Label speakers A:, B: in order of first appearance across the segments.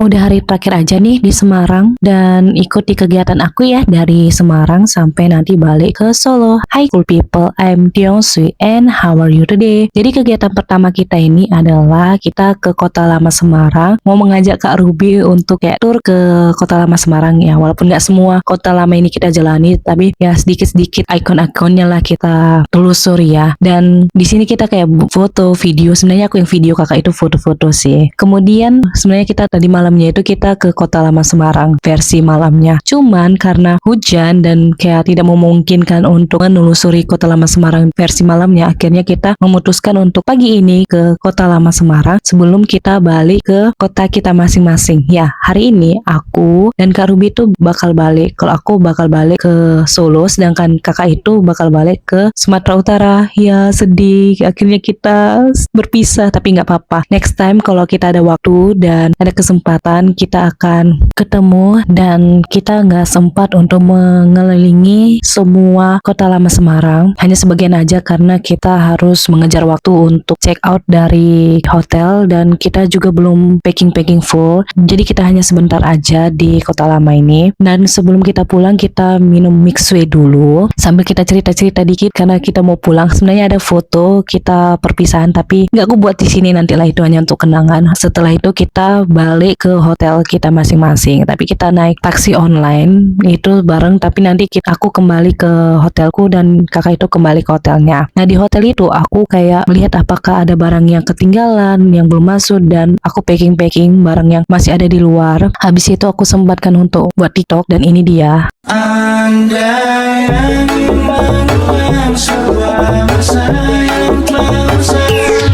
A: udah hari terakhir aja nih di Semarang dan ikuti kegiatan aku ya dari Semarang sampai nanti balik ke Solo. Hi cool people, I'm Tiongsu and how are you today? Jadi kegiatan pertama kita ini adalah kita ke Kota Lama Semarang. Mau mengajak Kak Ruby untuk kayak tur ke Kota Lama Semarang ya. Walaupun nggak semua kota lama ini kita jalani, tapi ya sedikit-sedikit ikon-ikonnya lah kita telusuri ya. Dan di sini kita kayak foto, video. Sebenarnya aku yang video, kakak itu foto-foto sih. Kemudian sebenarnya kita tadi malamnya itu kita ke Kota Lama Semarang versi malamnya. Cuman karena hujan dan kayak tidak memungkinkan untuk menelusuri Kota Lama Semarang versi malamnya, akhirnya kita memutuskan untuk pagi ini ke Kota Lama Semarang sebelum kita balik ke kota kita masing-masing. Ya, hari ini aku dan Kak Ruby itu bakal balik. Kalau aku bakal balik ke Solo, sedangkan kakak itu bakal balik ke Sumatera Utara. Ya, sedih. Akhirnya kita berpisah, tapi nggak apa-apa. Next time kalau kita ada waktu dan ada kesempatan, kita akan ketemu dan kita nggak sempat untuk mengelilingi semua Kota Lama Semarang. Hanya sebagian aja karena kita harus mengejar waktu untuk check out dari hotel dan kita juga belum packing full. Jadi kita hanya sebentar aja di Kota Lama ini. Dan sebelum kita pulang kita minum mixway dulu sambil kita cerita-cerita dikit karena kita mau pulang. Sebenarnya ada foto kita perpisahan tapi nggak aku buat di sini, nantilah itu hanya untuk kenangan. Setelah itu kita balik ke hotel kita masing-masing. Tapi kita naik taksi online itu bareng, tapi nanti aku kembali ke hotelku dan kakak itu kembali ke hotelnya. Nah di hotel itu aku kayak melihat apakah ada barang yang ketinggalan, yang belum masuk, dan aku packing barang yang masih ada di luar. Habis itu aku sempatkan untuk buat TikTok dan ini dia. Andai aku menuang sebuah masa yang telah usai,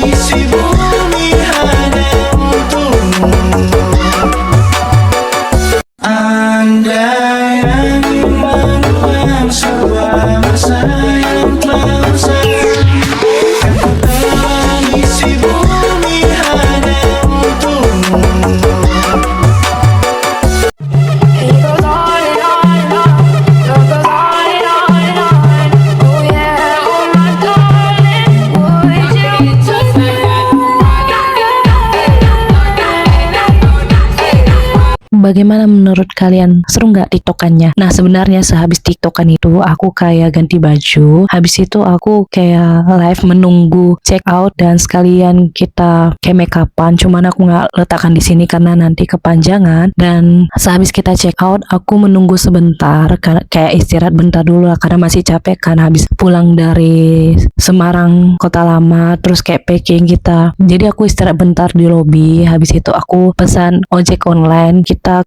A: isi bumi hanya untukmu. Andai aku menuang sebuah masa yang telah usai, isi bumi hanya untukmu. Bagaimana menurut kalian? Seru nggak tiktokannya? Nah sebenarnya sehabis tiktokan itu aku kayak ganti baju. Habis itu aku kayak live menunggu check out dan sekalian kita kayak make upan. Cuman aku nggak letakkan di sini karena nanti kepanjangan. Dan sehabis kita check out aku menunggu sebentar, kayak istirahat bentar dulu lah karena masih capek kan habis pulang dari Semarang Kota Lama terus kayak packing kita. Jadi aku istirahat bentar di lobi. Habis itu aku pesan ojek online. Kita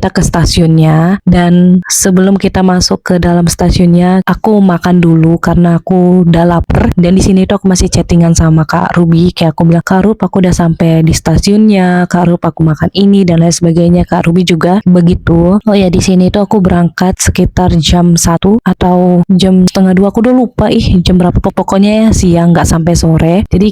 A: ke stasiunnya, dan sebelum kita masuk ke dalam stasiunnya aku makan dulu karena aku udah lapar. Dan di sini tuh aku masih chattingan sama Kak Ruby, kayak aku bilang, Kak Rub aku udah sampai di stasiunnya, Kak Rub aku makan ini dan lain sebagainya. Kak Ruby juga begitu. Oh ya, di sini tuh aku berangkat sekitar jam 1 atau jam setengah 2, aku udah lupa jam berapa, pokoknya ya siang nggak sampai sore. Jadi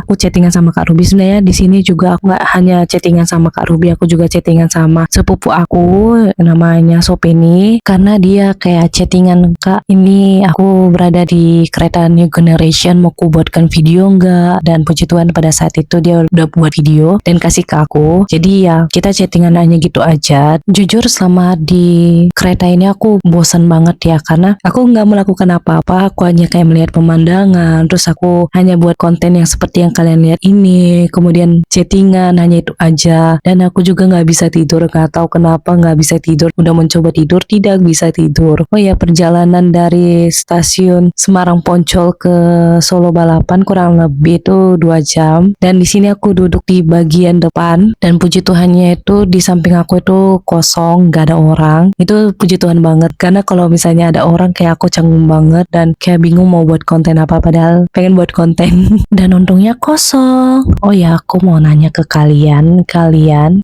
A: aku chattingan sama Kak Ruby. Sebenarnya di sini juga aku nggak hanya chattingan sama Kak Ruby, aku juga chattingan sama sepupu aku namanya Sopeni, karena dia kayak chattingan, Kak ini aku berada di kereta New Generation, mau ku buatkan video enggak? Dan puji Tuhan pada saat itu dia udah buat video dan kasih ke aku. Jadi ya kita chattingan hanya gitu aja. Jujur selama di kereta ini aku bosan banget ya, karena aku nggak melakukan apa-apa, aku hanya kayak melihat pemandangan, terus aku hanya buat konten yang seperti yang kalian lihat ini, kemudian chattingan hanya itu aja. Dan aku juga nggak bisa tidur, nggak tahu kenapa nggak bisa tidur. Udah mencoba tidur, tidak bisa tidur. Oh ya, perjalanan dari stasiun Semarang Poncol ke Solo Balapan kurang lebih itu 2 jam. Dan di sini aku duduk di bagian depan dan puji Tuhannya itu di samping aku itu kosong, nggak ada orang. Itu puji Tuhan banget, karena kalau misalnya ada orang kayak aku canggung banget dan kayak bingung mau buat konten apa, padahal pengen buat konten. Dan untungnya kosong. Oh ya, aku mau nanya ke kalian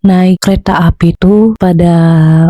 A: naik kereta api itu pada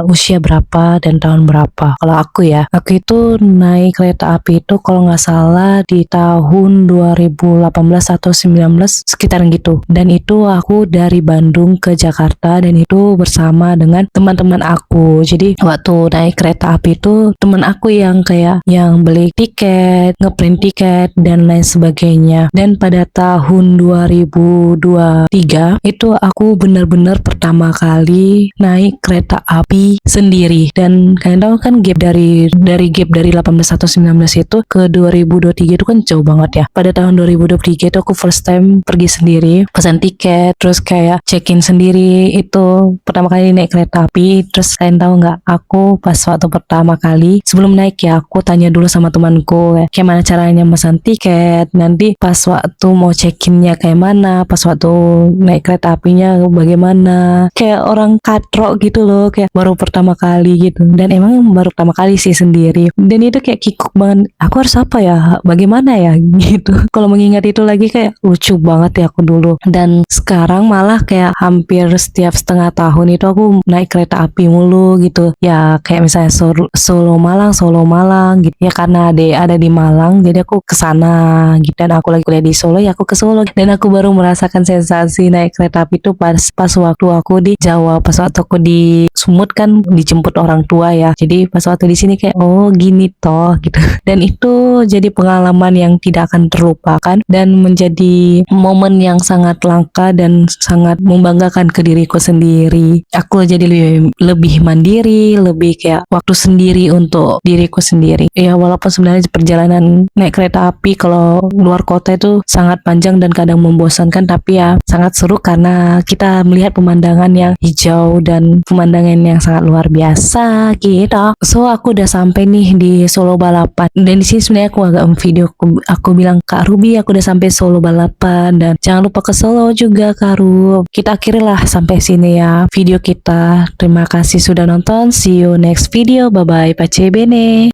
A: usia berapa dan tahun berapa? Kalau aku itu naik kereta api itu kalau nggak salah di tahun 2018 atau 19 sekitaran gitu. Dan itu aku dari Bandung ke Jakarta dan itu bersama dengan teman-teman aku. Jadi waktu naik kereta api itu teman aku yang kayak yang beli tiket, ngeprint tiket dan lain sebagainya. Dan pada tahun 2023 itu aku benar-benar pertama kali naik kereta api sendiri. Dan kalian tahu kan gap dari gap dari 18 atau 19 itu ke 2023 itu kan jauh banget ya. Pada tahun 2023 itu aku first time pergi sendiri, pesan tiket, terus kayak check-in sendiri. Itu pertama kali naik kereta api. Terus kalian tahu nggak, aku pas waktu pertama kali sebelum naik ya aku tanya dulu sama temanku kayak mana caranya pesan tiket, nanti pas waktu mau check-innya kayak mana, pas waktu naik kereta apinya bagaimana, kayak orang katrok gitu loh, kayak baru pertama kali gitu. Dan emang baru pertama kali sih sendiri, dan itu kayak kikuk banget, aku harus apa ya, bagaimana ya gitu. Kalau mengingat itu lagi kayak lucu banget ya aku dulu. Dan sekarang malah kayak hampir setiap setengah tahun itu aku naik kereta api mulu gitu ya, kayak misalnya Solo Malang gitu ya, karena ada di Malang jadi aku kesana gitu. Dan aku lagi kuliah di Solo ya aku ke Solo, dan aku baru merasakan sensasi naik kereta api itu pas waktu aku di Jawa, pas waktu aku di Sumut kan dijemput orang tua ya. Jadi pas waktu di sini kayak oh gini toh gitu. Dan itu jadi pengalaman yang tidak akan terlupakan dan menjadi momen yang sangat langka dan sangat membanggakan ke diriku sendiri. Aku jadi lebih mandiri, lebih kayak waktu sendiri untuk diriku sendiri. Ya walaupun sebenarnya perjalanan naik kereta api kalau luar kota itu sangat panjang dan kadang membosankan, tapi ya sangat seru karena kita melihat pemandangan yang hijau dan pemandangan yang sangat luar biasa gitu. So aku udah sampai nih di Solo Balapan, dan di sini sebenarnya aku agak video aku bilang Kak Ruby aku udah sampai Solo Balapan, dan jangan lupa ke Solo juga Kak Rub. Kita akhirilah sampai sini ya video kita. Terima kasih sudah nonton, see you next video, bye bye, pace bene.